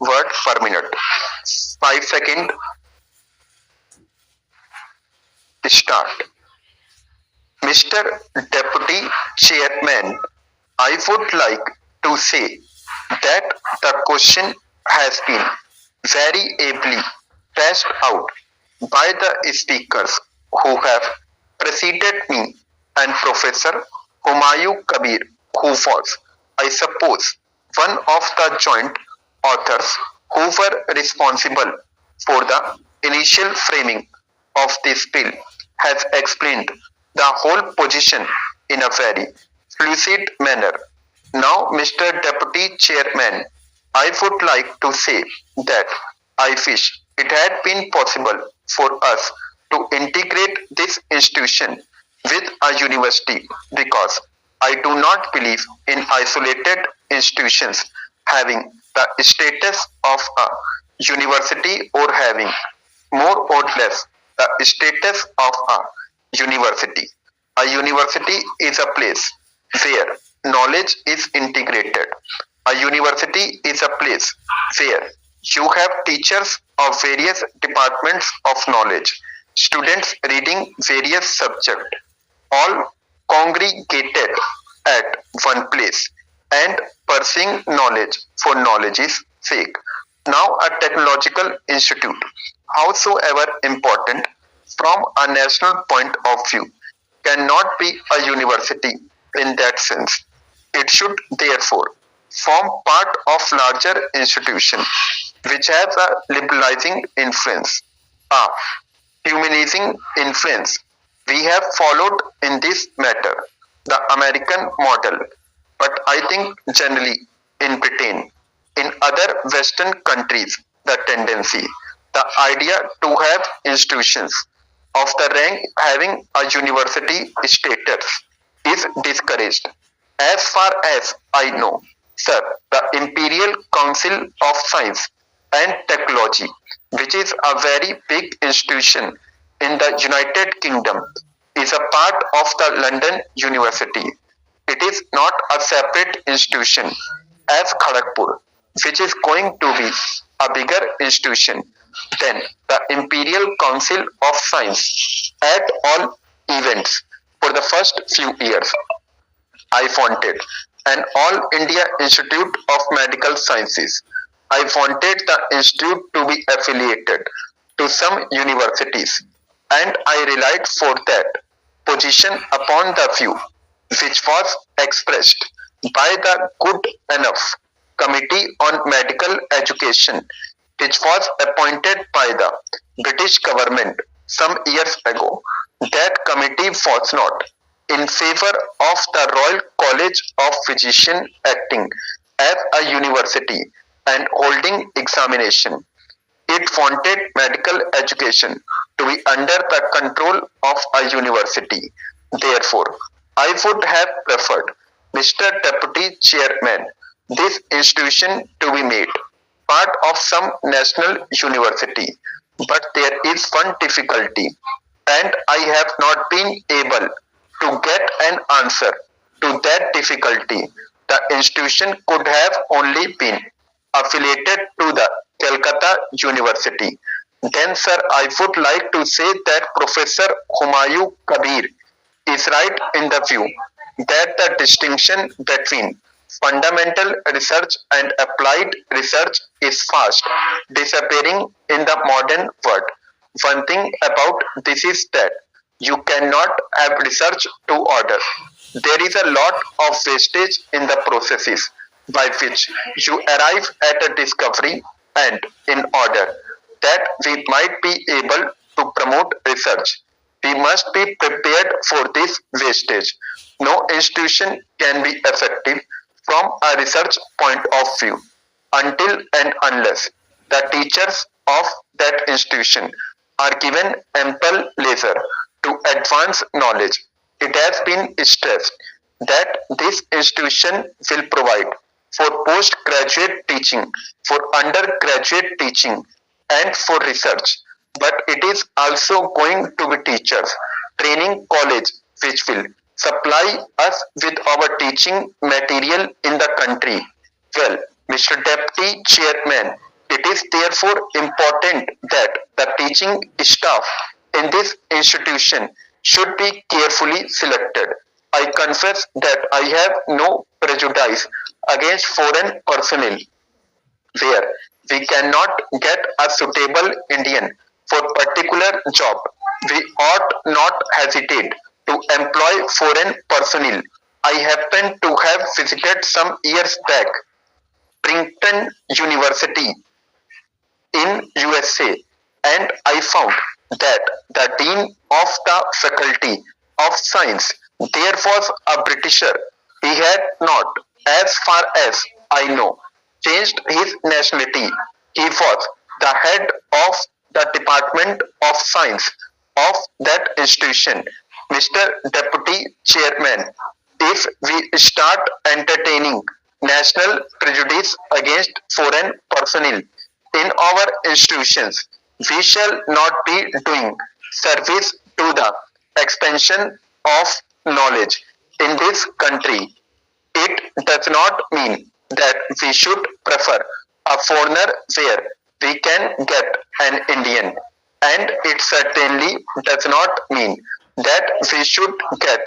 word per minute. 5 seconds. Start. Mr. Deputy Chairman, I would like to say that the question has been very ably fleshed out by the speakers who have preceded me and Professor Humayun Kabir, who was, I suppose, one of the joint authors who were responsible for the initial framing of this bill, has explained the whole position in a very lucid manner. Now, Mr. Deputy Chairman, I would like to say that I wish it had been possible for us to integrate this institution with a university because I do not believe in isolated institutions having the status of a university or having more or less the status of a university. A university is a place where knowledge is integrated. A university is a place where you have teachers of various departments of knowledge, students reading various subjects, all congregated at one place and pursuing knowledge for knowledge's sake. Now, a technological institute, howsoever important from a national point of view, cannot be a university in that sense. It should therefore form part of larger institution which has a liberalizing influence, a humanizing influence. We have followed in this matter the American model, but I think generally in Britain, in other Western countries, the tendency, the idea to have institutions of the rank having a university status is discouraged. As far as I know, sir, the Imperial Council of Science and Technology, which is a very big institution in the United Kingdom, is a part of the London University. It is not a separate institution as Kharagpur, which is going to be a bigger institution than the Imperial Council of Science. At all events, for the first few years, I wanted an All India Institute of Medical Sciences. I wanted the institute to be affiliated to some universities, and I relied for that position upon the view which was expressed by the Good Enough Committee on Medical Education, which was appointed by the British government some years ago. That committee was not in favor of the Royal College of Physicians acting as a university and holding examination. It wanted medical education to be under the control of a university. Therefore, I would have preferred, Mr. Deputy Chairman, this institution to be made part of some national university. But there is one difficulty, and I have not been able to get an answer to that difficulty. The institution could have only been affiliated to the Calcutta University. Then, sir, I would like to say that Professor Humayun Kabir is right in the view that the distinction between fundamental research and applied research is fast disappearing in the modern world. One thing about this is that you cannot have research to order. There is a lot of wastage in the processes by which you arrive at a discovery, and in order that we might be able to promote research, we must be prepared for this wastage. No institution can be effective from a research point of view until and unless the teachers of that institution are given ample leisure to advance knowledge. It has been stressed that this institution will provide for postgraduate teaching, for undergraduate teaching, and for research. But it is also going to be teachers training college which will supply us with our teaching material in the country. Well, Mr. Deputy Chairman, it is therefore important that the teaching staff in this institution should be carefully selected. I confess that I have no prejudice against foreign personnel where we cannot get a suitable Indian for particular job. We ought not hesitate to employ foreign personnel. I happen to have visited some years back Princeton University in USA, and I found that the dean of the faculty of science there was a Britisher. He had not, as far as I know, changed his nationality. He was the head of the Department of Science of that institution. Mr. Deputy Chairman, if we start entertaining national prejudice against foreign personnel in our institutions, we shall not be doing service to the expansion of knowledge in this country. It does not mean that we should prefer a foreigner where we can get an Indian, and it certainly does not mean that we should get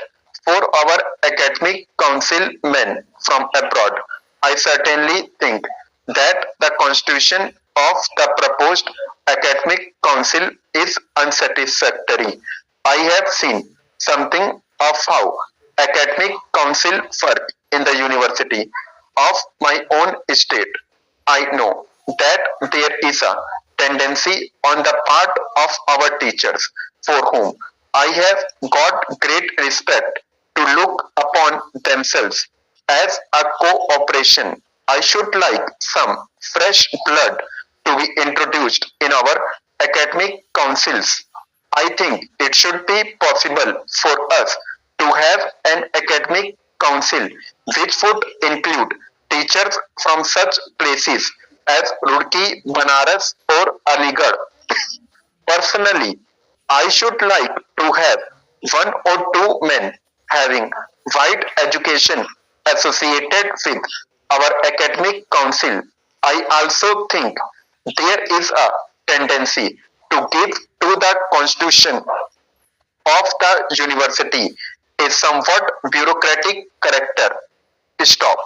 for our academic council men from abroad. I certainly think that the constitution of the proposed academic council is unsatisfactory. I have seen something of how academic council work in the university of my own state. I know that there is a tendency on the part of our teachers for whom I have got great respect to look upon themselves as a cooperation. I should like some fresh blood to be introduced in our academic councils. I think it should be possible for us to have an academic council which would include teachers from such places as Roorkee, Banaras, or Aligarh. Personally, I should like to have one or two men having wide education associated with our academic council. I also think there is a tendency to give to the constitution of the university a somewhat bureaucratic character. Stop.